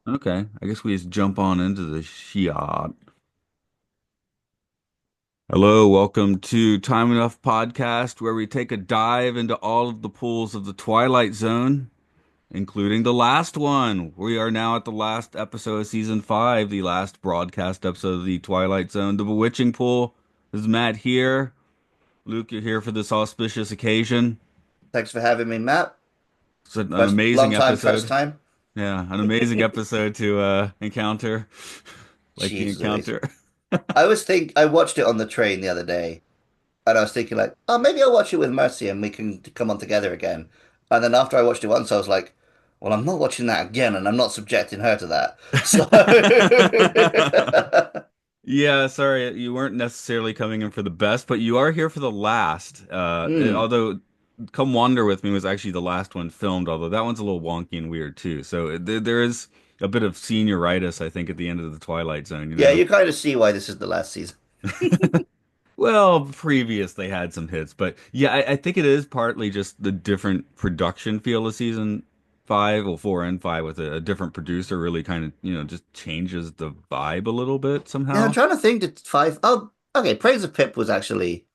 Okay, I guess we just jump on into the Shiat. Hello, welcome to Time Enough Podcast, where we take a dive into all of the pools of the Twilight Zone, including the last one. We are now at the last episode of season five, the last broadcast episode of the Twilight Zone, the Bewitching Pool. This is Matt here. Luke, you're here for this auspicious occasion. Thanks for having me, Matt. It's an First, long amazing time, first episode. time. Yeah, an amazing episode to encounter, like the Jeez Louise. encounter. I watched it on the train the other day, and I was thinking like, oh, maybe I'll watch it with Mercy and we can come on together again. And then after I watched it once, I was like, well, I'm not watching that again, and I'm not subjecting her to that. So, Yeah, sorry, you weren't necessarily coming in for the best, but you are here for the last. hmm. Although Come Wander With Me was actually the last one filmed, although that one's a little wonky and weird too. So there is a bit of senioritis, I think, at the end of the Twilight Zone, you Yeah, know. you kind of see why this is the last season. Well, previous they had some hits, but yeah, I think it is partly just the different production feel of season five or four and five with a different producer really kind of, just changes the vibe a little bit Yeah, I'm somehow. trying to think. Did five? Oh, okay. Praise of Pip was actually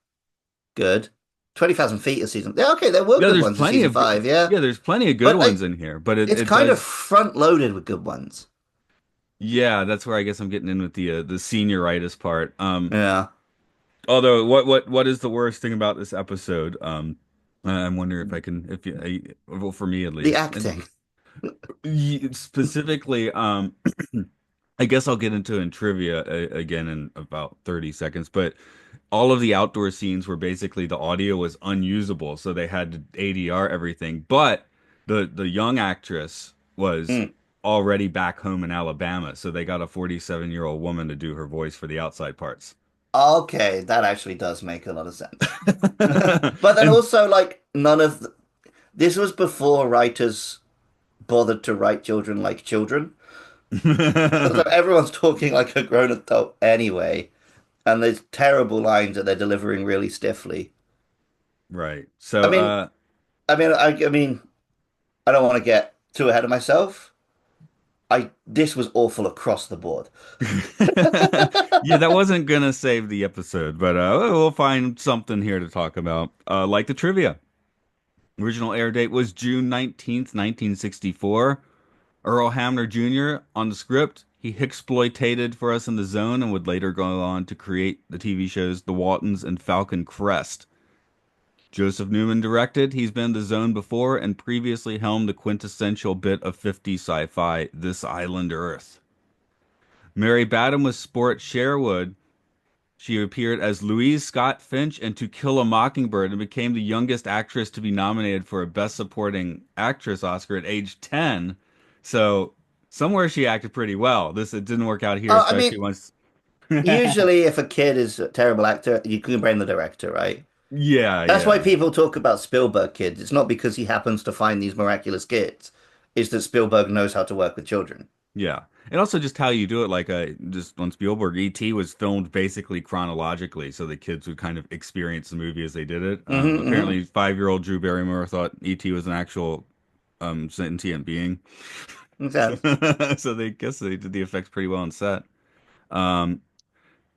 good. 20,000 feet a season. Yeah, okay, there were Yeah, good there's ones in plenty season of five. Yeah, yeah, there's plenty of good but ones in here, but it it's it kind of does. front loaded with good ones. Yeah, that's where I guess I'm getting in with the senioritis part. Yeah. Although what is the worst thing about this episode? I'm wondering if I can if you, well, for me at The least, and acting. specifically, I guess I'll get into in trivia again in about 30 seconds, but all of the outdoor scenes were basically the audio was unusable, so they had to ADR everything. But the young actress was Mm. already back home in Alabama, so they got a 47-year-old woman to do her voice for the outside parts. Okay, that actually does make a lot of sense. But then And also, like, this was before writers bothered to write children like children. So everyone's talking like a grown adult anyway, and there's terrible lines that they're delivering really stiffly. right. I So mean, I mean, I don't want to get too ahead of myself. This was awful across the board. yeah, that wasn't gonna save the episode, but we'll find something here to talk about. Like the trivia. Original air date was June 19th, 1964. Earl Hamner Jr. on the script. He exploitated for us in the zone and would later go on to create the TV shows The Waltons and Falcon Crest. Joseph Newman directed. He's been in the zone before and previously helmed the quintessential bit of 50 sci-fi, This Island Earth. Mary Badham was Sport Sherwood. She appeared as Louise Scott Finch in To Kill a Mockingbird and became the youngest actress to be nominated for a Best Supporting Actress Oscar at age 10. So somewhere she acted pretty well. This it didn't work out here, I especially mean, once. usually if a kid is a terrible actor, you can blame the director, right? Yeah, That's why yeah, people talk about Spielberg kids. It's not because he happens to find these miraculous kids. It's that Spielberg knows how to work with children. yeah. And also just how you do it. Like just on Spielberg, E.T. was filmed basically chronologically, so the kids would kind of experience the movie as they did it. Hmm. Apparently, 5-year-old Drew Barrymore thought E.T. was an actual sentient being. So, Okay. so they guess they did the effects pretty well on set. Um,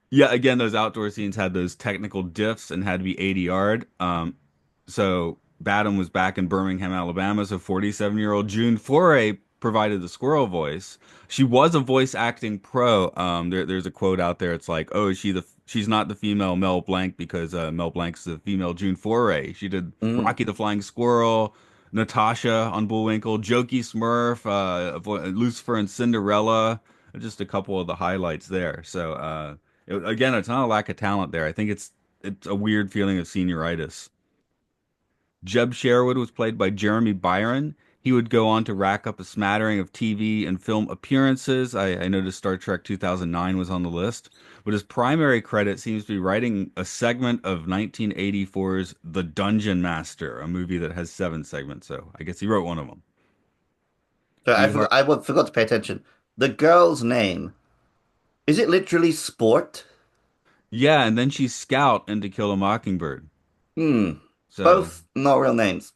yeah, again, those outdoor scenes had those technical diffs and had to be 80 yard. So Badham was back in Birmingham, Alabama. So 47-year-old June Foray provided the squirrel voice. She was a voice acting pro. There's a quote out there. It's like, oh, she's not the female Mel Blanc because Mel Blanc's the female June Foray. She did Mm. Rocky the Flying Squirrel, Natasha on Bullwinkle, Jokey Smurf, Lucifer and Cinderella. Just a couple of the highlights there. So again, it's not a lack of talent there. I think it's a weird feeling of senioritis. Jeb Sherwood was played by Jeremy Byron. He would go on to rack up a smattering of TV and film appearances. I noticed Star Trek 2009 was on the list, but his primary credit seems to be writing a segment of 1984's The Dungeon Master, a movie that has 7 segments. So I guess he wrote one of them. So He har forgot to pay attention. The girl's name, is it literally Sport? Yeah, and then she's Scout in To Kill a Mockingbird. Hmm. So Both not real names.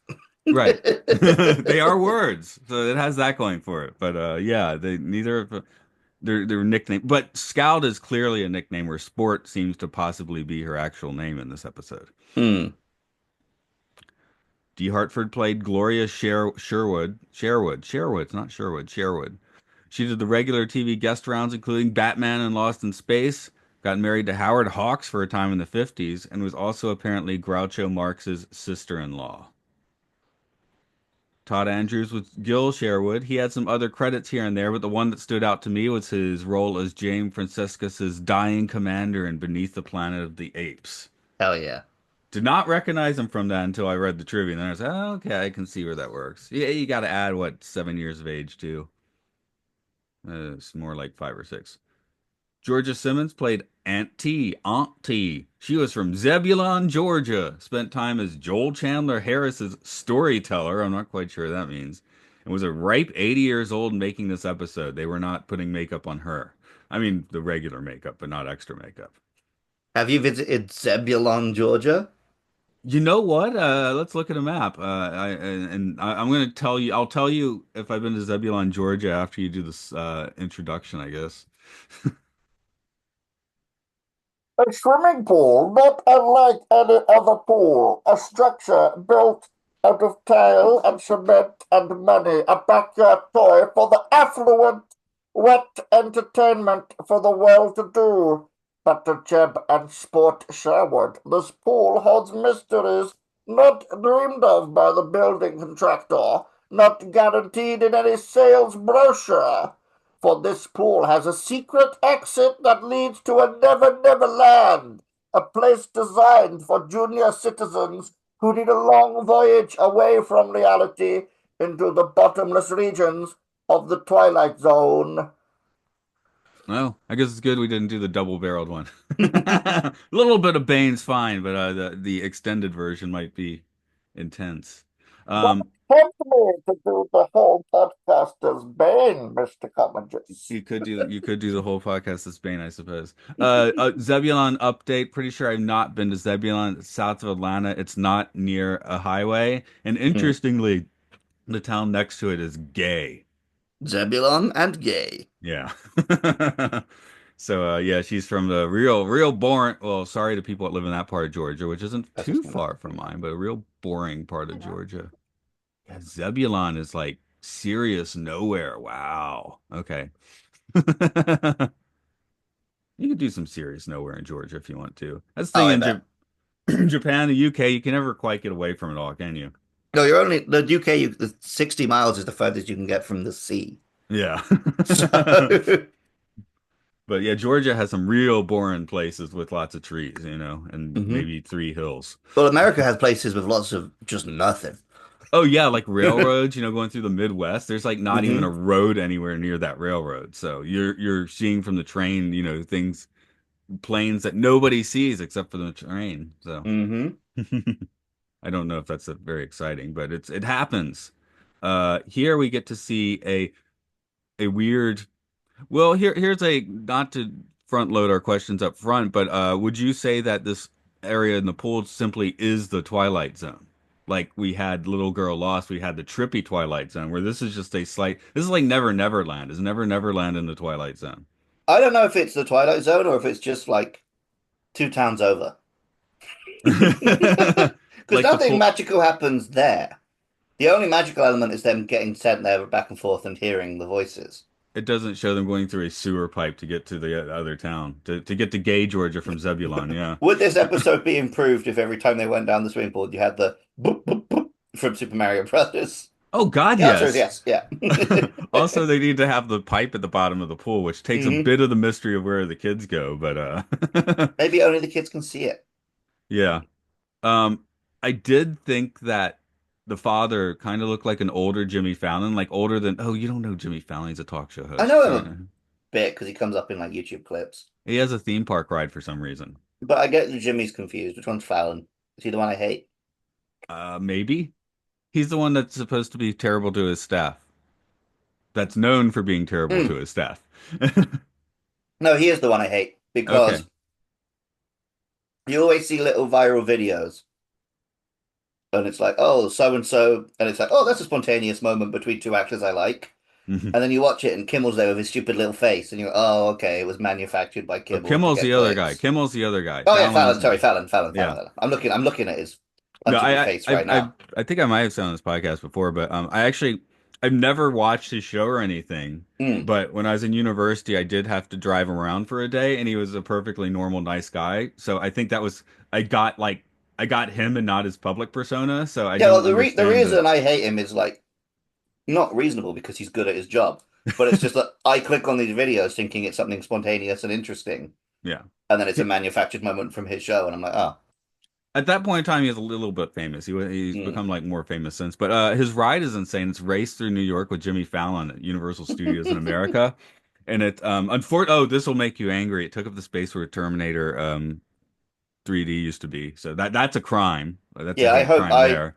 Right. They are words, so it has that going for it. But yeah, they neither of their nickname. But Scout is clearly a nickname where Sport seems to possibly be her actual name in this episode. Hmm. Dee Hartford played Gloria Sherwood. It's not Sherwood, Sherwood. She did the regular TV guest rounds, including Batman and Lost in Space. Got married to Howard Hawks for a time in the 50s, and was also apparently Groucho Marx's sister-in-law. Todd Andrews was Gil Sherwood. He had some other credits here and there, but the one that stood out to me was his role as James Franciscus's dying commander in Beneath the Planet of the Apes. Hell yeah. Did not recognize him from that until I read the trivia, and then I was like, oh, okay, I can see where that works. Yeah, you got to add what 7 years of age too. It's more like 5 or 6. Georgia Simmons played Aunt T. She was from Zebulon, Georgia. Spent time as Joel Chandler Harris's storyteller. I'm not quite sure what that means. And was a ripe 80 years old making this episode. They were not putting makeup on her. I mean, the regular makeup, but not extra makeup. Have you visited Zebulon, Georgia? You know what? Let's look at a map. I'm going to tell you. I'll tell you if I've been to Zebulon, Georgia, after you do this introduction, I guess. A swimming pool, not unlike any other pool, a structure built out of tile and cement and money, a backyard toy for the affluent, wet entertainment for the well-to-do. But to Jeb and Sport Sherwood, this pool holds mysteries not dreamed of by the building contractor, not guaranteed in any sales brochure. For this pool has a secret exit that leads to a never land, a place designed for junior citizens who need a long voyage away from reality into the bottomless regions of the Twilight Zone. Well, I guess it's good we didn't do the double-barreled one. A little bit of Bane's fine, but the extended version might be intense. Don't Um, tempt me to do the whole podcast as Bane, Mr. Cummings. you could do the whole podcast as Bane, I suppose. Zebulon update. Pretty sure I've not been to Zebulon. It's south of Atlanta. It's not near a highway, and Hmm. interestingly, the town next to it is gay. Zebulon and gay. Yeah. So yeah, she's from the real boring. Well, sorry to people that live in that part of Georgia, which isn't That's too just gonna. far from mine, but a real boring part of Georgia. Yeah, Zebulon is like serious nowhere. Wow. Okay. You could do some serious nowhere in Georgia if you want to. That's the Oh, thing I in bet. Japan, the UK, you can never quite get away from it all, can you? No, you're only the UK. The 60 miles is the furthest you can get from the sea. Yeah. So, But yeah, Georgia has some real boring places with lots of trees, and hmm. maybe 3 hills. Well, America has places with lots of just nothing. Oh yeah, like railroads, going through the Midwest. There's like not even a Hmm. road anywhere near that railroad. So you're seeing from the train, things, planes that nobody sees except for the train. So Hmm. I don't know if that's very exciting, but it happens. Here we get to see a weird. Well, here's a not to front load our questions up front, but would you say that this area in the pool simply is the Twilight Zone? Like we had Little Girl Lost, we had the trippy Twilight Zone, where this is just a slight. This is like Never Neverland. Is Never Neverland in the Twilight Zone? I don't know if it's the Twilight Zone or if it's just like 2 towns over. Because Like the nothing pool. magical happens there. The only magical element is them getting sent there back and forth and hearing the voices. It doesn't show them going through a sewer pipe to get to the other town to get to Gay, Georgia from Zebulon. Yeah. Would this episode be improved if every time they went down the swimming pool you had the boop boop boop from Super Mario Brothers? Oh God, The answer is yes. yes. Yeah. Also, they need to have the pipe at the bottom of the pool, which takes a Hmm. bit of the mystery of where the kids go. But Maybe only the kids can see it. yeah. Um, I did think that the father kind of looked like an older Jimmy Fallon, like older than. Oh, you don't know Jimmy Fallon? He's a talk show I know host. him a bit because he comes up in like YouTube clips. He has a theme park ride for some reason. But I get the Jimmy's confused. Which one's Fallon? Is he the one I hate? Maybe he's the one that's supposed to be terrible to his staff. That's known for being terrible to Mm. his staff. No, he is the one I hate Okay. because you always see little viral videos and it's like, oh, so and so, and it's like, oh, that's a spontaneous moment between two actors I like. Mhm. And then you watch it, and Kimmel's there with his stupid little face, and you're, oh, okay, it was manufactured by But Kimmel to Kimmel's get the other guy. clicks. Kimmel's the other guy. Oh yeah, Fallon Fallon. is, Sorry, Fallon, Fallon, Fallon, yeah. Fallon. I'm looking at his No, untouchy face right now. I think I might have said on this podcast before, but I've never watched his show or anything. Mm. But when I was in university, I did have to drive him around for a day, and he was a perfectly normal, nice guy. So I think that was I got him and not his public persona. So I Yeah, well, don't the understand the reason I hate him is like not reasonable because he's good at his job, but it's just that I click on these videos thinking it's something spontaneous and interesting, yeah. and then it's a manufactured moment from his show, and I'm like, oh, At that point in time, he's a little bit famous. He's mm. become like more famous since. But his ride is insane. It's Race Through New York with Jimmy Fallon at Universal Studios in America. And this will make you angry. It took up the space where Terminator 3D used to be. So that's a crime. That's a Yeah, I hate hope crime there.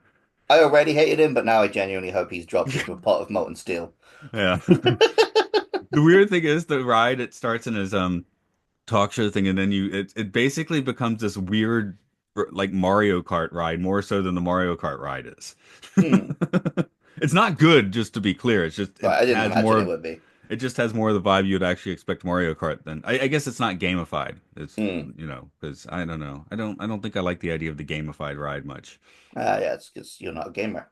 I already hated him, but now I genuinely hope he's dropped into a pot of molten steel. Yeah. The weird thing is the ride, it starts in his talk show thing, and then it basically becomes this weird like Mario Kart ride, more so than the Mario Kart ride is. Hmm. It's not good, just to be clear. Right, I didn't imagine it would be. It just has more of the vibe you'd actually expect Mario Kart than. I guess it's not gamified. It's Hmm. because I don't know. I don't think I like the idea of the gamified ride much. Yeah, it's because you're not a gamer.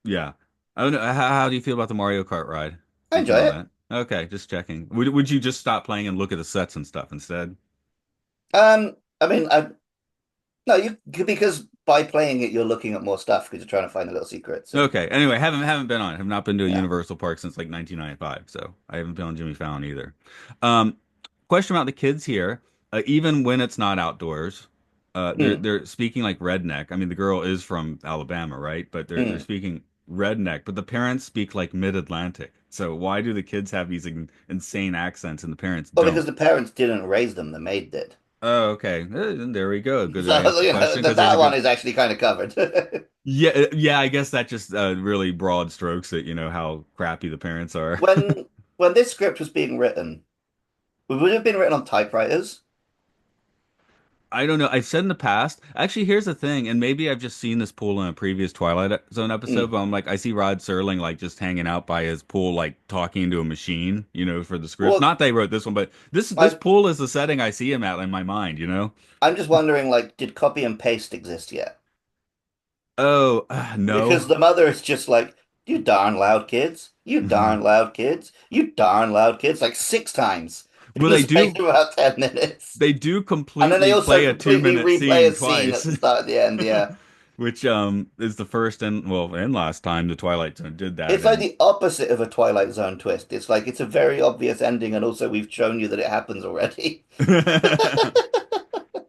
Yeah. I don't know. How do you feel about the Mario Kart ride? I You enjoy feel it. that? Okay, just checking. Would you just stop playing and look at the sets and stuff instead? I mean, I no, you because by playing it, you're looking at more stuff because you're trying to find the little secrets and Okay. Anyway, haven't been on it. Have not been to a yeah. Universal Park since like 1995, so I haven't been on Jimmy Fallon either. Question about the kids here. Even when it's not outdoors, Hmm. they're speaking like redneck. I mean, the girl is from Alabama, right? But they're Hmm. speaking redneck, but the parents speak like mid-Atlantic. So why do the kids have these insane accents and the parents Well, because don't? the parents didn't raise them, the maid did. Oh, okay. There we go. Good way to So answer the you know question that because there's a that one good. is actually kind of covered. Yeah, yeah. I guess that just really broad strokes it. You know how crappy the parents are. When when this script was being written, would it have been written on typewriters? I don't know. I've said in the past, actually, here's the thing, and maybe I've just seen this pool in a previous Twilight Zone episode, Hmm. but I'm like, I see Rod Serling like just hanging out by his pool, like talking to a machine, for the scripts. Well, Not they wrote this one, but this I pool is the setting I see him at in my mind, you know? I'm just wondering, like, did copy and paste exist yet? Oh, Because no. the mother is just like, you darn loud kids, you darn loud kids, you darn loud kids, like six times in Well, the space of about 10 minutes. they do And then they completely also play a two completely minute replay scene a scene at twice, the start and the end. Yeah. which is the first and last time the Twilight Zone did that, It's like and the opposite of a Twilight Zone twist. It's like it's a very obvious ending, and also we've shown you that it happens already.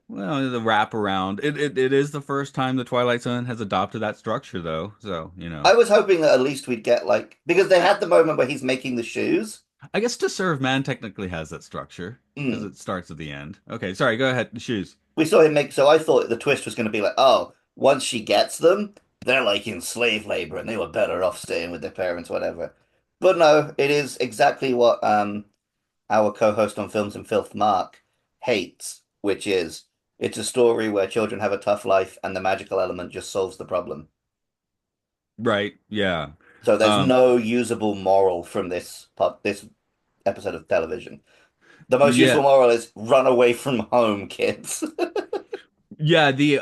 well, the wraparound. It is the first time the Twilight Zone has adopted that structure, though. So, I was hoping that at least we'd get like because they had the moment where he's making the shoes. I guess To Serve Man technically has that structure because Mm. it starts at the end. Okay, sorry, go ahead. Shoes. We saw him make, so I thought the twist was going to be like, oh, once she gets them, they're like in slave labor and they were better off staying with their parents, whatever. But no, it is exactly what our co-host on Films and Filth, Mark, hates, which is it's a story where children have a tough life and the magical element just solves the problem. Right, yeah. So there's Um, no usable moral from this episode of television. The most yeah. useful moral is run away from home, kids. Yeah, the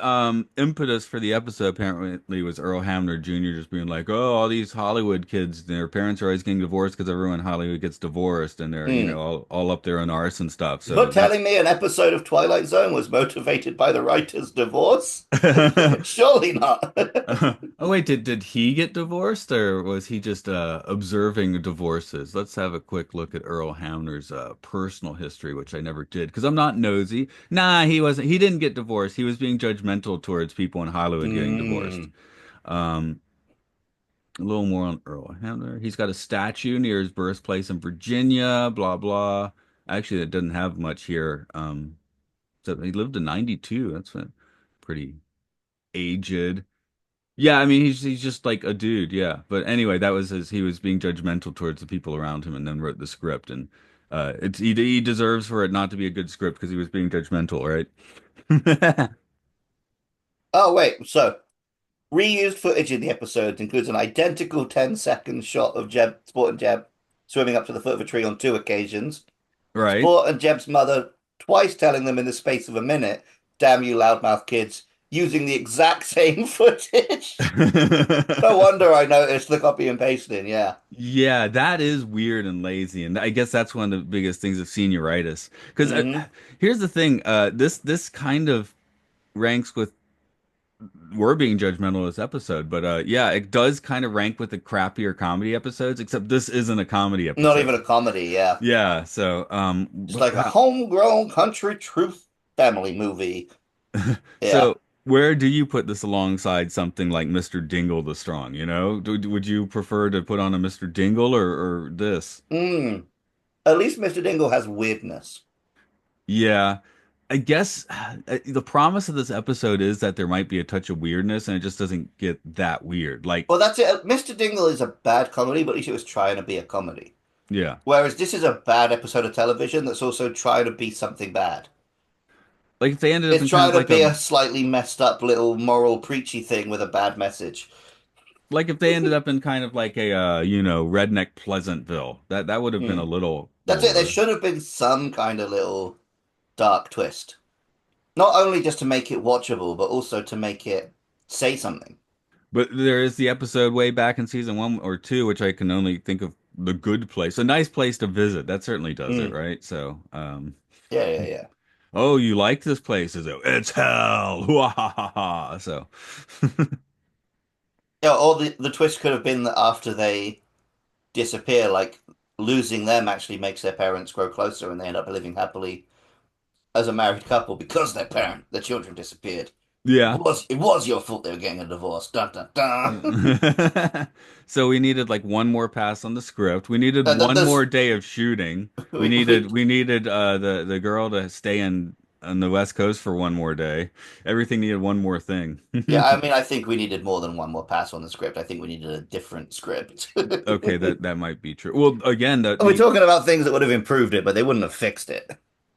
impetus for the episode apparently was Earl Hamner Jr. just being like, "Oh, all these Hollywood kids, their parents are always getting divorced because everyone in Hollywood gets divorced, and they're Hmm. all up there on arse and stuff." So You're that's telling me an episode of Twilight Zone was motivated by the writer's divorce? Surely not. Oh wait, did he get divorced or was he just observing divorces? Let's have a quick look at Earl Hamner's personal history, which I never did because I'm not nosy. Nah, he wasn't. He didn't get divorced. He was being judgmental towards people in Hollywood getting divorced. Mm. Um, a little more on Earl Hamner. He's got a statue near his birthplace in Virginia. Blah blah. Actually, that doesn't have much here. So he lived to 92. That's pretty aged. Yeah, I mean he's just like a dude, yeah. But anyway, that was he was being judgmental towards the people around him and then wrote the script and he deserves for it not to be a good script because he was being judgmental, right? Oh, wait. So Reused footage in the episode includes an identical 10-second shot of Jeb, Sport and Jeb swimming up to the foot of a tree on two occasions. Right? Sport and Jeb's mother twice telling them in the space of a minute, "Damn you, loudmouth kids," using the exact same footage. No wonder I noticed the copy and pasting. Yeah. Yeah, that is weird and lazy, and I guess that's one of the biggest things of senioritis. Because Hmm. here's the thing, this kind of ranks with we're being judgmental of this episode, but yeah, it does kind of rank with the crappier comedy episodes, except this isn't a comedy Not even episode. a comedy. Yeah. Yeah, so It's like a homegrown country truth family movie. Yeah. so where do you put this alongside something like Mr. Dingle the Strong? You know, would you prefer to put on a Mr. Dingle or this? Mm. At least Mr. Dingle has weirdness. Yeah, I guess the promise of this episode is that there might be a touch of weirdness, and it just doesn't get that weird. Like, Well, that's it. Mr. Dingle is a bad comedy, but at least it was trying to be a comedy. yeah, Whereas this is a bad episode of television that's also trying to be something bad. like if they ended up It's in kind trying of to like be a a slightly messed up little moral preachy thing with a bad message. like if they ended up in kind of like a redneck Pleasantville, that would have been a Hmm. That's little it. There should have been some kind of little dark twist. Not only just to make it watchable, but also to make it say something. But there is the episode way back in season 1 or 2, which I can only think of the good place, a nice place to visit. That certainly does it, Hmm. right? So, Yeah, yeah, yeah. oh, you like this place? Is it? It's hell. Wahahaha. So, Yeah, or the twist could have been that after they disappear, like losing them actually makes their parents grow closer and they end up living happily as a married couple because their children disappeared. yeah. It was your fault they were getting a divorce. Dun, dun, dun. So we needed like one more pass on the script. We needed And that one does more day of shooting. We we needed we needed the girl to stay in on the West Coast for one more day. Everything needed one more thing. yeah, I mean I think we needed more than one more pass on the script. I think we needed a different script. Okay, that might be true. Well, again, We're the talking about things that would have improved it, but they wouldn't have fixed it.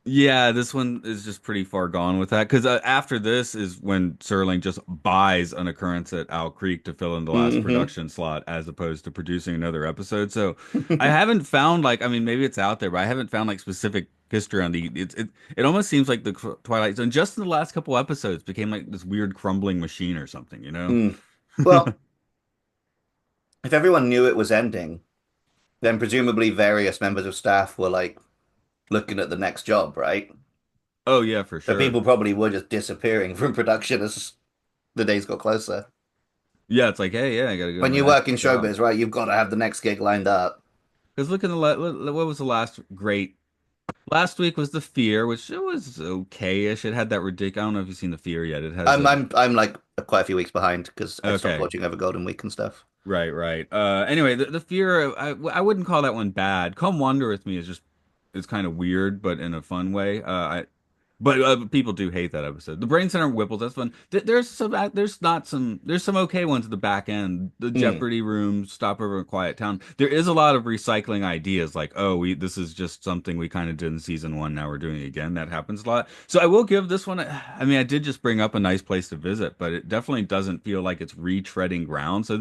yeah, this one is just pretty far gone with that because after this is when Serling just buys an occurrence at Owl Creek to fill in the last Hmm. production slot as opposed to producing another episode. So I haven't found like I mean maybe it's out there, but I haven't found like specific history on it almost seems like the Twilight Zone just in the last couple episodes became like this weird crumbling machine or something, you know? Mm. Well, if everyone knew it was ending, then presumably various members of staff were like looking at the next job, right? Oh yeah, for So sure. people probably were just disappearing from production as the days got closer. Yeah, it's like, hey, yeah, I gotta go to When my you work in next job. showbiz, right, you've got to have the next gig lined up. Because look at what was the last great. Last week was The Fear, which it was okay-ish. It had that ridiculous. I don't know if you've seen The Fear yet. It has a I'm like quite a few weeks behind because I stopped okay, watching over Golden Week and stuff. right, right. Anyway, the Fear, I wouldn't call that one bad. Come Wander with Me is just it's kind of weird, but in a fun way. But people do hate that episode. The Brain Center Whipples, that's fun. There's some, there's some okay ones at the back end. The Hmm. Jeopardy Room, Stopover in Quiet Town. There is a lot of recycling ideas, like, oh, this is just something we kind of did in season 1. Now we're doing it again. That happens a lot. So I will give this one. I mean, I did just bring up a nice place to visit, but it definitely doesn't feel like it's retreading ground. So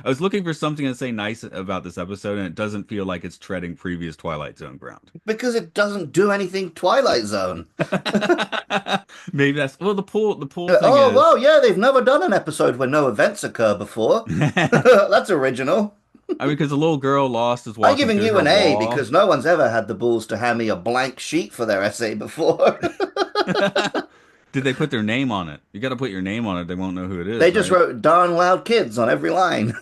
I was looking for something to say nice about this episode, and it doesn't feel like it's treading previous Twilight Zone ground. Because it doesn't do anything Twilight Zone. Maybe that's well the pool thing Oh, is well, yeah, they've never done an episode where no events occur before. I That's original. mean because the little girl lost is I'm walking giving through you her an A wall. because no one's ever had the balls to hand me a blank sheet for their essay before. Did they put their name on it? You got to put your name on it. They won't know who it They is, just right? wrote darn loud kids on every line.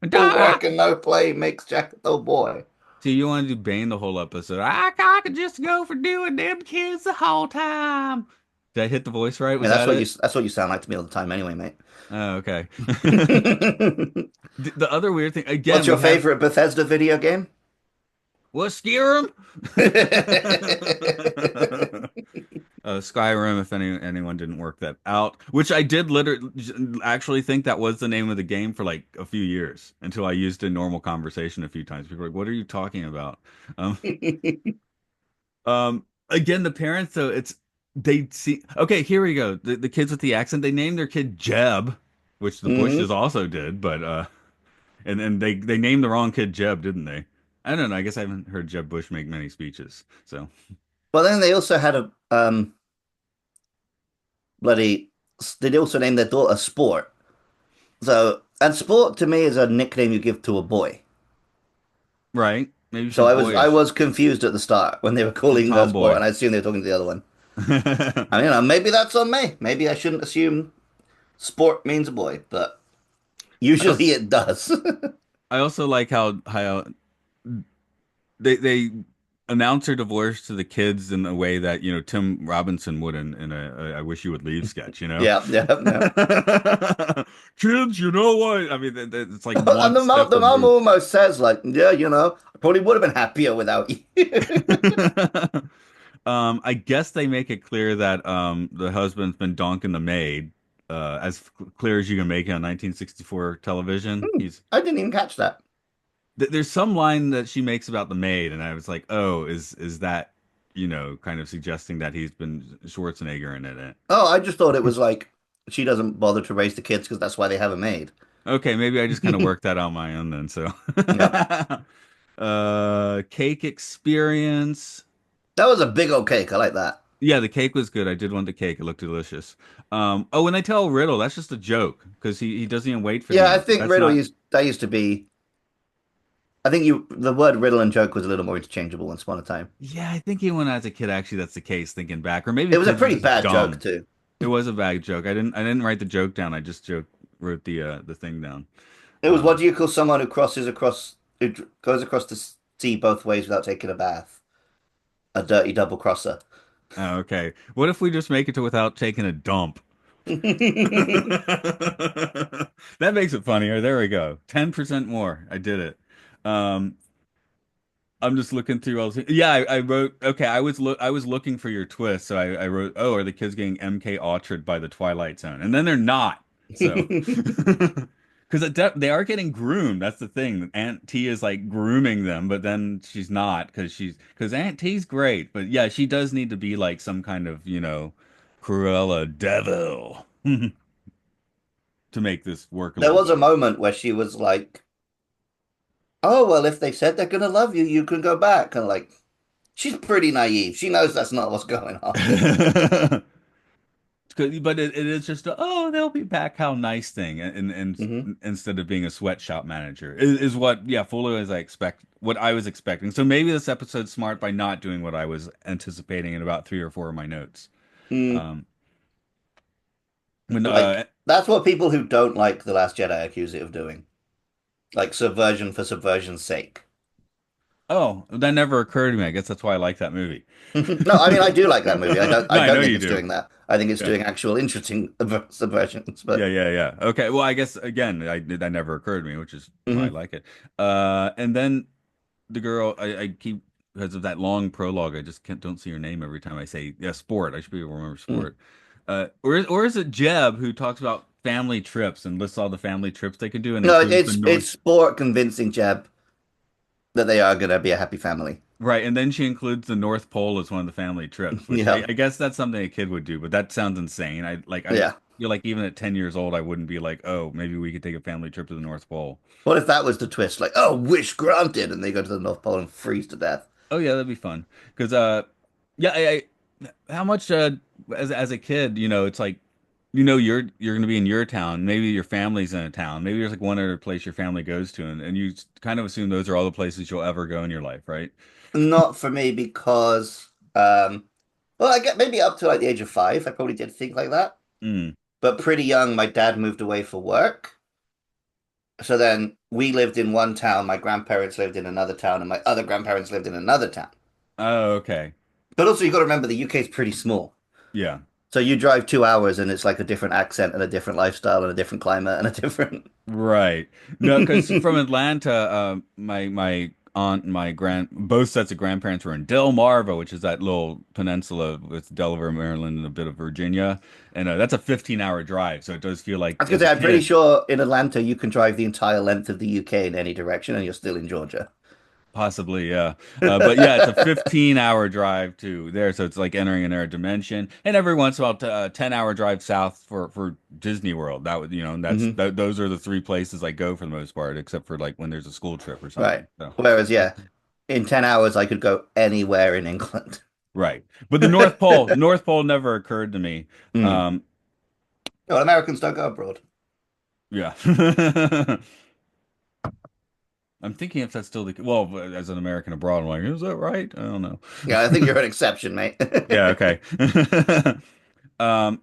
No Ah! work and no play makes Jack a dull boy. See, you want to do Bane the whole episode. I could just go for doing them kids the whole time. Did I hit the voice right? Yeah, Was that it? that's what you sound like to me all the time anyway, mate. Oh, okay. The other weird thing, again, What's your we have favorite Bethesda video game? what Skyrim? Skyrim, if anyone didn't work that out, which I did literally actually think that was the name of the game for like a few years until I used it in normal conversation a few times. People were like, "What are you talking about?" Um, again, the parents though, they see. Okay, here we go. The kids with the accent, they named their kid Jeb, which the Hmm. Bushes also did, but and they named the wrong kid Jeb, didn't they? I don't know. I guess I haven't heard Jeb Bush make many speeches. So, But then they also had a bloody. They also named their daughter Sport. So, and Sport to me is a nickname you give to a boy. right. Maybe So she's I boyish. was confused at the start when they were calling her Sport, Tomboy. and I assumed they were talking to the other one. I mean, maybe that's on me. Maybe I shouldn't assume Sport means a boy, but I also, usually it does. I also like how they announce her divorce to the kids in a way that, Tim Robinson would in a I Wish You Would Leave sketch, you know? Yeah, yeah, yeah. Kids, you know what? I mean, it's like And one step the mom removed. almost says like, yeah, I probably would have been happier without you. I guess they make it clear that the husband's been donking the maid, as clear as you can make it on 1964 television. He's I didn't even catch that. there's some line that she makes about the maid, and I was like, oh, is that, kind of suggesting that he's been Schwarzenegger in it? Oh, I just thought it was like she doesn't bother to raise the kids because that's why they have a maid. Okay, maybe I just kind of worked that out on my own then. So, Yep. cake experience. That was a big old cake. I like that. Yeah, the cake was good. I did want the cake. It looked delicious. Oh, when they tell Riddle, that's just a joke because he doesn't even wait for the Yeah, I answer. think That's riddle not. used that used to be. I think the word riddle and joke was a little more interchangeable once upon a time. Yeah, I think even when I was a kid, actually, that's the case. Thinking back, or maybe It was a kids are pretty just bad joke dumb. too. It was a bad joke. I didn't write the joke down. I just wrote the thing down. It was, what Um, do you call someone who goes across the sea both ways without taking a bath? A dirty double crosser. oh, okay. What if we just make it to without taking a dump? That makes it funnier. There we go. 10% more. I did it. Um, I'm just looking through all the. Yeah, I wrote. Okay, I was looking for your twist, so I wrote. Oh, are the kids getting MK Ultra'd by the Twilight Zone? And then they're not. So, because they are getting groomed. That's the thing. Aunt T is like grooming them, but then she's not because Aunt T's great, but yeah, she does need to be like some kind of Cruella devil to make this work a There little was a better. moment where she was like, "Oh well, if they said they're gonna love you, you can go back." And like, she's pretty naive. She knows that's not what's going on. But it is just oh, they'll be back, how nice thing, Hmm. instead of being a sweatshop manager is what, yeah, fully as what I was expecting. So maybe this episode's smart by not doing what I was anticipating in about three or four of my notes. Mm. Um, when Like, that's what people who don't like The Last Jedi accuse it of doing. Like subversion for subversion's sake. oh, that never occurred to me. I guess that's why I like that movie. No, I mean I do like that movie. No, I I know don't think you it's do. doing that. I think it's Yeah. doing actual interesting subversions. Yeah, But yeah, yeah. Okay. Well, I guess again, that never occurred to me, which is why I mhm. like it. And then the girl, I keep because of that long prologue. I just don't see her name every time I say yeah, Sport. I should be able to remember Mm. Sport. Or is it Jeb who talks about family trips and lists all the family trips they can do and No, includes the North. it's Sport convincing Jeb that they are gonna be a happy family. Right, and then she includes the North Pole as one of the family trips, which I, Yeah, I guess that's something a kid would do, but that sounds insane. I yeah. feel like even at 10 years old, I wouldn't be like, oh, maybe we could take a family trip to the North Pole. What if that was the twist? Like, oh, wish granted, and they go to the North Pole and freeze to death. Oh yeah, that'd be fun. Because yeah, how much as a kid, it's like you're gonna be in your town, maybe your family's in a town, maybe there's like one other place your family goes to, and you kind of assume those are all the places you'll ever go in your life, right? Not for me because, well, I get maybe up to like the age of 5, I probably did think like that. Mm. But pretty young, my dad moved away for work. So then we lived in one town, my grandparents lived in another town, and my other grandparents lived in another town. Oh, okay. But also, you got to remember the UK is pretty small. Yeah. So you drive 2 hours and it's like a different accent and a different lifestyle and a different climate and a different. Right. No, because from Atlanta, my aunt and my both sets of grandparents were in Delmarva, which is that little peninsula with Delaware, Maryland, and a bit of Virginia, and that's a 15-hour drive. So it does feel I like was gonna as a say, I'm pretty kid. sure in Atlanta you can drive the entire length of the UK in any direction and you're still in Georgia. Possibly, yeah. But yeah, it's a 15-hour drive to there, so it's like entering another dimension. And every once in a while, 10-hour drive south for Disney World. That would, Hmm. those are the three places I go for the most part, except for like when there's a school trip or Right. something. So, Whereas, yeah, in 10 hours, I could go anywhere in England. right. But the North Pole never occurred to me. Mm. Um, Well, Americans don't go abroad. yeah. I'm thinking if that's still well, as an American abroad, I'm like, is that right? I don't know. Yeah, I think you're an exception, mate. Yeah, okay. Um,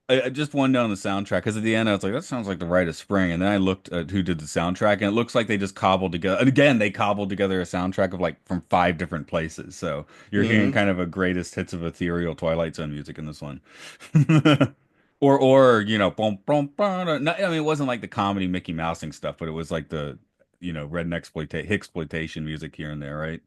I just one down the soundtrack because at the end I was like, that sounds like the Rite of Spring, and then I looked at who did the soundtrack, and it looks like they just cobbled together. And again, they cobbled together a soundtrack of like from five different places. So you're hearing Hmm. kind of a greatest hits of ethereal Twilight Zone music in this one, or boom, boom, boom. I mean, it wasn't like the comedy Mickey Mousing stuff, but it was like the redneck exploitation music here and there, right?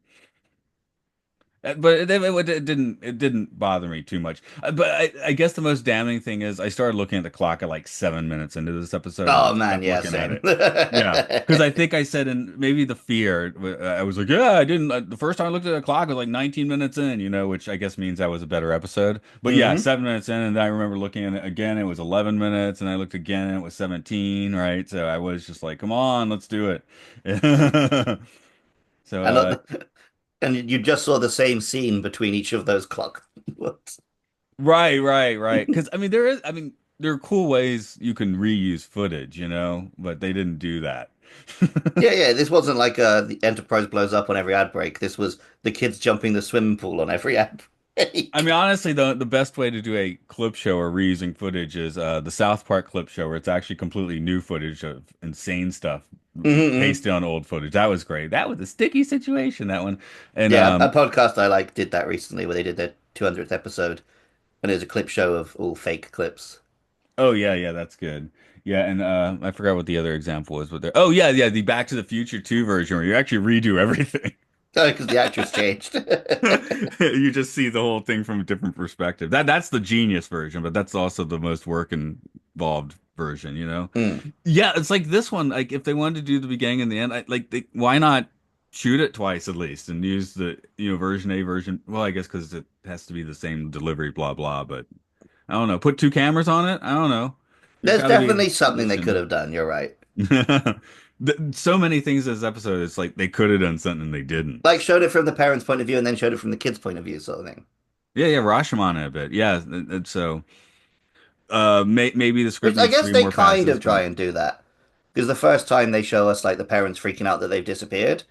But it didn't bother me too much. But I guess the most damning thing is I started looking at the clock at like 7 minutes into this episode, and I Oh, just man, kept yeah, looking at same. it. Yeah, because I think I said in maybe the fear, I was like, yeah, I didn't. The first time I looked at the clock, it was like 19 minutes in, which I guess means that was a better episode. But yeah, Hmm. 7 minutes in, and then I remember looking at it again, it was 11 minutes, and I looked again, and it was 17, right? So I was just like, come on, let's do it. So And, and you just saw the same scene between each of those clock. What? right, right, right. Because I mean, there are cool ways you can reuse footage, but they didn't do that. Yeah, yeah, this wasn't like the Enterprise blows up on every ad break. This was the kids jumping the swimming pool on every ad I mean, break. honestly, the best way to do a clip show or reusing footage is the South Park clip show, where it's actually completely new footage of insane stuff Hmm. pasted on old footage. That was great. That was a sticky situation, that one. And Yeah, a podcast I like did that recently where they did their 200th episode and it was a clip show of all fake clips. oh yeah, yeah, that's good. Yeah, and I forgot what the other example was, but there. Oh yeah, yeah, the Back to the Future 2 version where you actually redo everything. Because the actress changed. You just see the whole thing from a different perspective. That's the genius version, but that's also the most work involved version. Mm. Yeah, it's like this one. Like if they wanted to do the beginning and the end, why not shoot it twice at least and use the version A version? Well, I guess because it has to be the same delivery, blah blah. But I don't know. Put two cameras on it. I don't know. There's There's got to be a definitely something they could solution. have done. You're right. So many things in this episode. It's like they could have done something they didn't. Like showed it from the parents' point of view and then showed it from the kids' point of view, sort of thing. Yeah, yeah, Rashomon a bit. Yeah, so maybe the script Which I needs guess three they more kind passes, of try but and do that. Because the first time they show us like the parents freaking out that they've disappeared,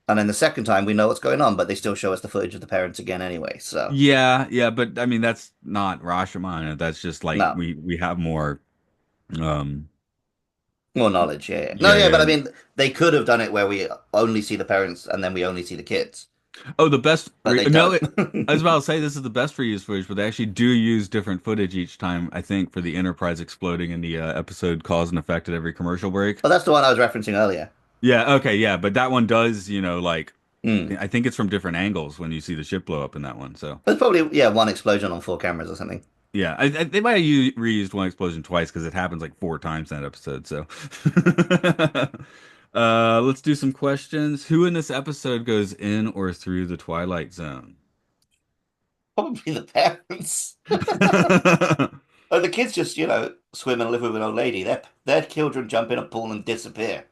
and then the second time we know what's going on, but they still show us the footage of the parents again anyway. So yeah, yeah, but I mean that's not Rashomon. That's just like no, we have more um more knowledge. Yeah, yeah. No, yeah, yeah, but yeah. I mean they could have done it where we only see the parents and then we only see the kids, Oh, the best but they no, don't. I was about to say this is the best reused footage, but they actually do use different footage each time, I think, for the Enterprise exploding in the episode Cause and Effect at every commercial break. Well, that's the one I was referencing earlier. Yeah, okay, yeah, but that one does, like Hmm. I think it's from different angles when you see the ship blow up in that one. So There's probably yeah one explosion on four cameras or something. yeah, they might have reused one explosion twice because it happens like four times in that episode. So, let's do some questions. Who in this episode goes in or through the Twilight Zone? Probably the parents. Oh, the kids just swim and live with an old lady. Their children jump in a pool and disappear.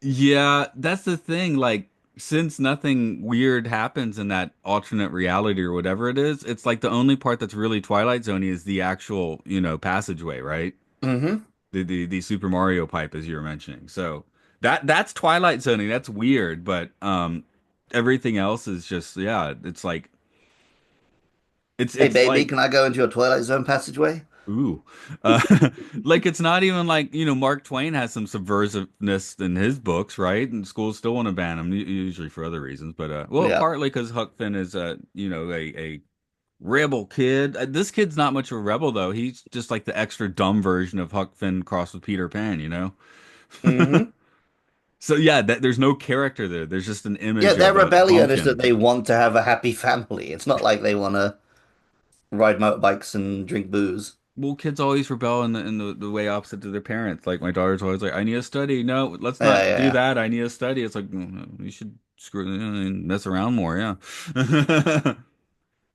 Yeah, that's the thing. Like, since nothing weird happens in that alternate reality or whatever it is, it's like the only part that's really Twilight Zone is the actual, passageway, right? Hmm. The Super Mario pipe, as you were mentioning. So that's Twilight Zoning. That's weird, but everything else is just yeah. It's like it's Hey, it's baby, like can I go into a Twilight Zone passageway? ooh, uh, like it's not even like Mark Twain has some subversiveness in his books, right? And schools still want to ban him, usually for other reasons, but well, Yeah. partly because Huck Finn is a rebel kid. This kid's not much of a rebel though. He's just like the extra dumb version of Huck Finn crossed with Peter Pan. Hmm. So yeah, there's no character there. There's just an Yeah, image their of a rebellion is that pumpkin. they want to have a happy family. It's not like they want to ride motorbikes and drink booze. Well, kids always rebel in the way opposite to their parents. Like my daughter's always like, "I need to study." No, let's Yeah, not yeah, do yeah. that. I need to study. It's like you should screw mess around more. Yeah.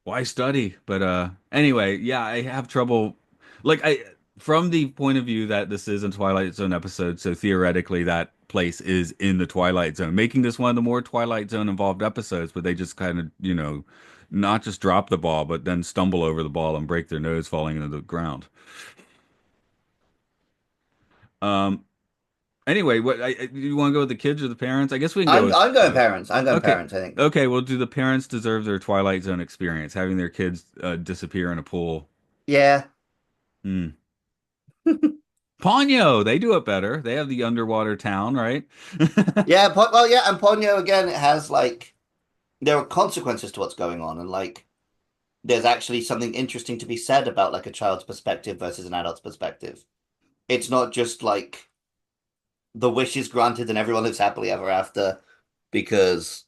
Why study? But anyway, yeah, I have trouble like I from the point of view that this is a Twilight Zone episode, so theoretically that place is in the Twilight Zone, making this one of the more Twilight Zone involved episodes, but they just kind of, not just drop the ball, but then stumble over the ball and break their nose falling into the ground. Um anyway, you want to go with the kids or the parents? I guess we can go with I'm going parents. I'm going okay. parents, I think. Okay, well, do the parents deserve their Twilight Zone experience, having their kids disappear in a pool? Yeah. Hmm. Ponyo, they do it better. They have the underwater town, right? Yeah, well, yeah, and Ponyo again, it has like there are consequences to what's going on, and like there's actually something interesting to be said about like a child's perspective versus an adult's perspective. It's not just like the wish is granted and everyone lives happily ever after because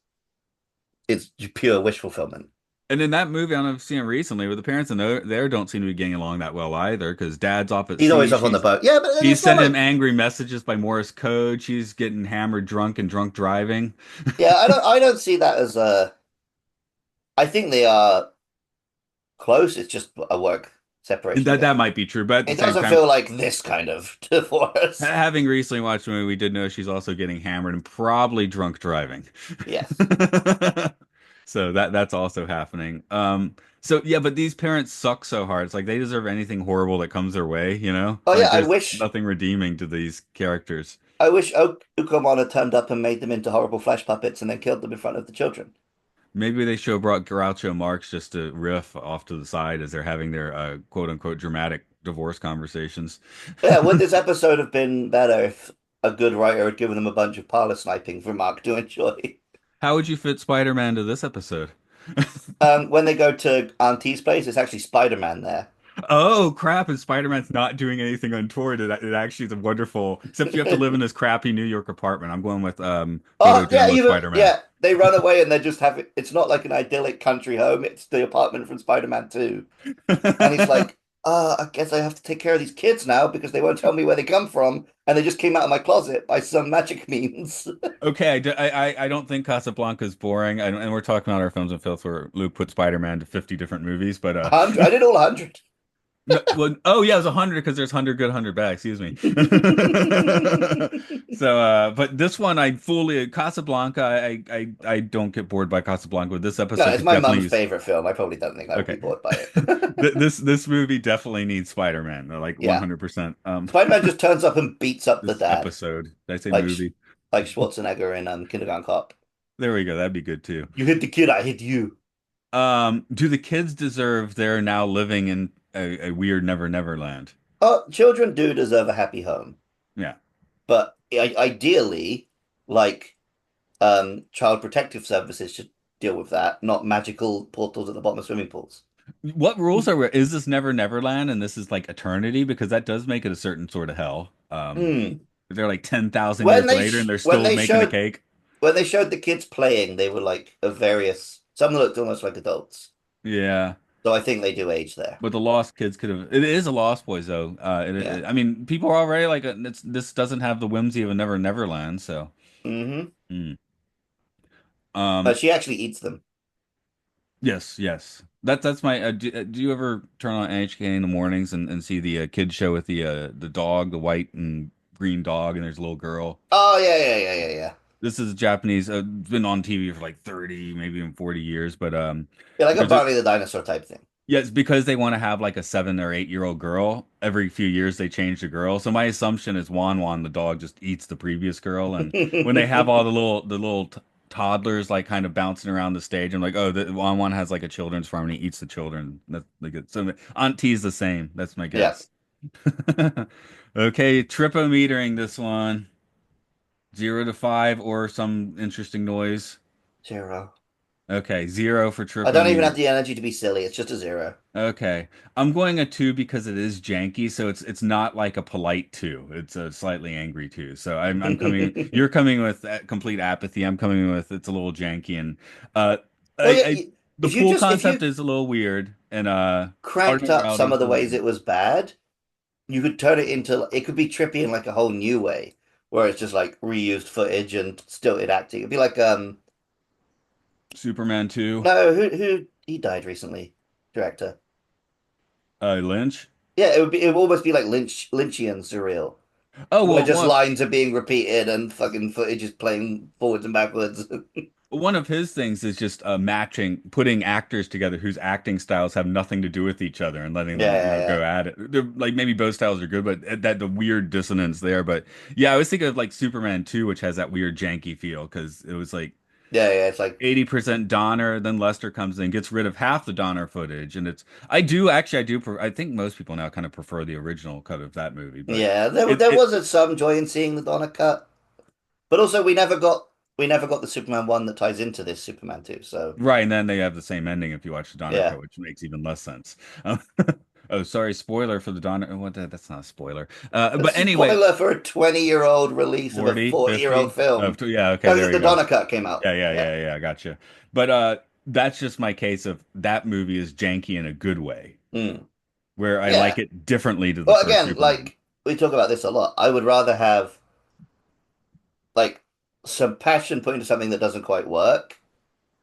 it's pure wish fulfillment. And in that movie, I don't know if you've seen it recently, but the parents in there don't seem to be getting along that well either, because dad's off at He's always sea. off on the She's boat. Yeah, but she's it's not sending him like angry messages by Morse code. She's getting hammered drunk and drunk driving. yeah, I don't see that as a I think they are close. It's just a work separation That again. might be true, but at the It same doesn't time, feel like this kind of divorce. having recently watched the movie, we did know she's also getting hammered and probably drunk driving. Yes. So that's also happening. So yeah, but these parents suck so hard. It's like they deserve anything horrible that comes their way, you know? Oh yeah, Like I there's wish nothing redeeming to these characters. I wish Ukomana turned up and made them into horrible flesh puppets and then killed them in front of the children. Maybe they show brought Groucho Marx just to riff off to the side as they're having their quote unquote dramatic divorce conversations. Yeah, would this episode have been better if a good writer had given them a bunch of parlor sniping for Mark to enjoy? How would you fit Spider-Man to this episode? When they go to Auntie's place, it's actually Spider-Man there. Oh crap! And Spider-Man's not doing anything untoward. It actually is a wonderful. Except you have to live in this crappy New York apartment. I'm going with Oh yeah, photojournalist even Spider-Man. yeah, they run away and they're just having. It's not like an idyllic country home. It's the apartment from Spider-Man 2. And he's like, I guess I have to take care of these kids now because they won't tell me where they come from, and they just came out of my closet by some magic means. Okay, I don't think Casablanca's boring. And we're talking about our films and filth where Luke put Spider-Man to 50 different movies, but 100, I did all 100. no, well, oh yeah, it was 100 because there's 100 good, 100 bad. Excuse me. So, but this one I fully Casablanca. I don't get bored by Casablanca. But this No, episode it's could my definitely mum's use. favorite film. I probably don't think I would be Okay, bored by it. this movie definitely needs Spider-Man. Like Yeah, 100%. Spider-Man just turns up and beats up the This dad, episode. Did I say like movie? like Schwarzenegger in Kindergarten Cop. There we go. That'd be good too. You hit the kid, I hit you. Do the kids deserve they're now living in a weird Never Never land? Oh, children do deserve a happy home, Yeah. but ideally, like child protective services should deal with that, not magical portals at the bottom of swimming pools. What rules is this Never Never land and this is like eternity? Because that does make it a certain sort of hell. Hmm. They're like 10,000 When years they later and they're when still they making the showed cake. when they showed the kids playing, they were like of various. Some looked almost like adults, Yeah. so I think they do age there. But the Lost Kids could have. It is a Lost Boys though. Yeah. I mean, people are already like, this doesn't have the whimsy of a Never Never land. So, Hmm. mm. But um, she actually eats them. yes, yes. That's my. Do you ever turn on NHK in the mornings and see the kids show with the dog, the white and green dog, and there's a little girl. Oh yeah, yeah, yeah, yeah, yeah. This is Japanese. Been on TV for like 30, maybe even 40 years. But Yeah, like a there's a Barney the dinosaur type thing. yeah, it's because they want to have like a 7 or 8 year old girl. Every few years they change the girl. So my assumption is Wan the dog just eats the previous girl. And when they have all the little toddlers like kind of bouncing around the stage, I'm like, oh, the Wan has like a children's farm and he eats the children. That's like it. So Auntie's the same. That's my Yeah, guess. Okay, tripometering this one. 0 to 5 or some interesting noise. 0. Okay, 0 for I don't even have tripometer. the energy to be silly. It's just a 0. Okay. I'm going a 2 because it is janky, so it's not like a polite 2. It's a slightly angry 2. So I'm coming you're coming with complete apathy. I'm coming with it's a little janky and uh Well, yeah, I the if you pool just if concept you is a little weird. and cranked Cardinal up some Rowdy of the ways Horton. it was bad. You could turn it into it could be trippy in like a whole new way, where it's just like reused footage and stilted acting. It'd be like Superman 2, no, who he died recently, director. Lynch. Yeah, it would almost be like Lynchian surreal, Oh where well, just lines are being repeated and fucking footage is playing forwards and backwards. one of his things is just matching, putting actors together whose acting styles have nothing to do with each other and letting Yeah, them, yeah, yeah. go at it. Like maybe both styles are good, but that the weird dissonance there. But yeah, I was thinking of like Superman 2, which has that weird janky feel because it was like Yeah, yeah, it's like 80% Donner, then Lester comes in, gets rid of half the Donner footage, and it's I do actually I think most people now kind of prefer the original cut of that movie, but yeah, it there it was some joy in seeing the Donna cut. But also we never got the Superman one that ties into this Superman 2. So right, and then they have the same ending if you watch the Donner yeah. cut, which makes even less sense. Um, oh, sorry, spoiler for the Donner. What? That's not a spoiler. A But anyway, spoiler for a 20-year-old release of a 40, 40-year-old 50. film. Yeah, okay, No, there the you go. Donna cut came out. Yeah, yeah, Yeah. yeah, yeah, gotcha. But that's just my case of that movie is janky in a good way, Mm. where I like Yeah. it differently to the Well, first again, Superman. like we talk about this a lot. I would rather have like some passion put into something that doesn't quite work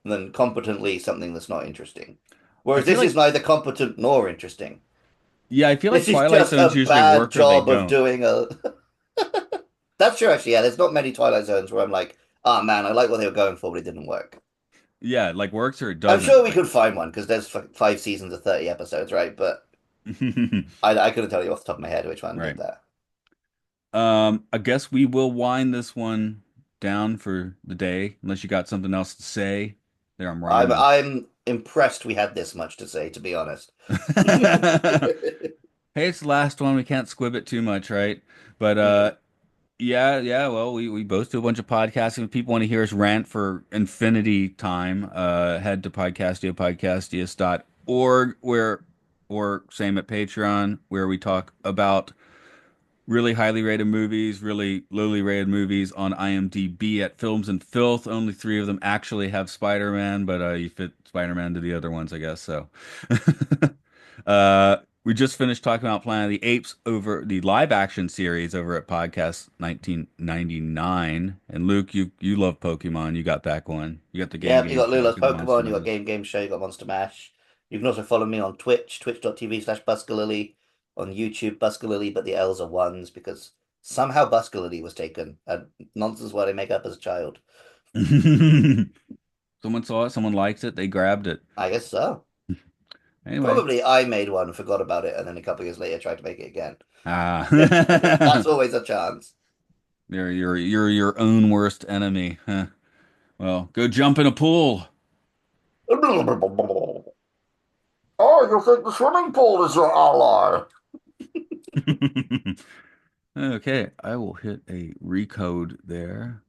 than competently something that's not interesting. I Whereas feel this is like neither competent nor interesting. Yeah, I feel like This is Twilight just Zones a usually bad work or they job of don't. doing a. That's true, actually. Yeah, there's not many Twilight Zones where I'm like, oh man, I like what they were going for, but it didn't work. Yeah, like works or it I'm doesn't. sure we could find one because there's 5 seasons of 30 episodes, right? But I couldn't tell you off the top of my head which one did Right. that. I guess we will wind this one down for the day, unless you got something else to say. There, I'm rhyming. I'm impressed we had this much to say, to be honest. Hey, it's the last one. We can't squib it too much, right? But Mm. yeah, yeah. Well, we both do a bunch of podcasting. If people want to hear us rant for infinity time, head to podcastiapodcastius.org, where or same at Patreon, where we talk about really highly rated movies, really lowly rated movies on IMDb at Films and Filth. Only three of them actually have Spider-Man, but you fit Spider-Man to the other ones, I guess. So, we just finished talking about Planet of the Apes over the live action series over at Podcast 1999. And Luke, you love Pokemon. You got that one. You got the Yeah, you game got show, Lula's you got the Monster Pokemon, you got Mash. Game Show, you got Monster Mash. You can also follow me on Twitch, twitch.tv/Buskalily, on YouTube, Buskalily, but the L's are ones because somehow Buskalily was taken. A nonsense word I make up as a child. Someone saw it, someone liked it, they grabbed it. I guess so. Anyway. Probably I made one, forgot about it, and then a couple of years later tried to make it again. Ah. That's always a chance. You're your own worst enemy. Huh. Well, go jump in a pool. Oh, you think the swimming pool is your ally? Okay, I will hit a recode there.